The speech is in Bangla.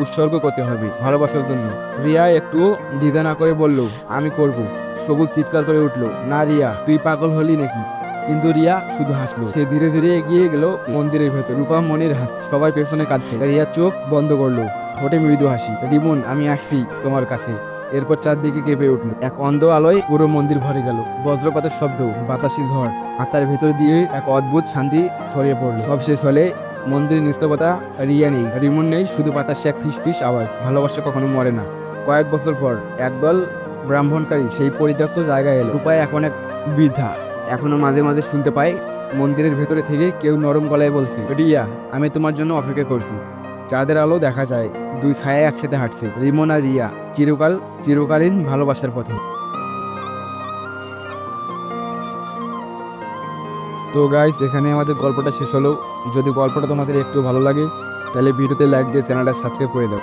উৎসর্গ করতে হবে ভালোবাসার জন্য। রিয়া একটু দ্বিধা না করে বলল, আমি করব। সবুজ চিৎকার করে উঠলো, না রিয়া, তুই পাগল হলি নাকি? কিন্তু রিয়া শুধু হাসলো। সে ধীরে ধীরে এগিয়ে গেল মন্দিরের ভেতর। রূপা মনির হাস, সবাই পেছনে কাঁদছে। রিয়া চোখ বন্ধ করলো, ঠোঁটে মৃদু হাসি। রিমন, আমি আসছি তোমার কাছে। এরপর চারদিকে কেঁপে উঠল। এক অন্ধ আলোয় পুরো মন্দির ভরে গেল। বজ্রপাতের শব্দ, বাতাসি ঝড়, আর তার ভেতর দিয়ে এক অদ্ভুত শান্তি ছড়িয়ে পড়ল। সব শেষ হলে মন্দিরের নিস্তব্ধতা। রিয়া নেই, রিমন নেই, শুধু বাতাসে এক ফিস ফিস আওয়াজ। ভালোবাসা কখনো মরে না। কয়েক বছর পর একদল ব্রাহ্মণকারী সেই পরিত্যক্ত জায়গায় এলো। রূপায় এখন এক বৃদ্ধা। এখনো মাঝে মাঝে শুনতে পায় মন্দিরের ভেতরে থেকে কেউ নরম গলায় বলছে, রিয়া, আমি তোমার জন্য অপেক্ষা করছি। চাঁদের আলো দেখা যায়, দুই ছায়া একসাথে হাঁটছে, রিমন আর রিয়া, চিরকালীন ভালোবাসার পথে। তো গাইস, এখানে আমাদের গল্পটা শেষ হলো। যদি গল্পটা তোমাদের একটু ভালো লাগে তাহলে ভিডিওতে লাইক দিয়ে চ্যানেলটা সাবস্ক্রাইব করে দাও।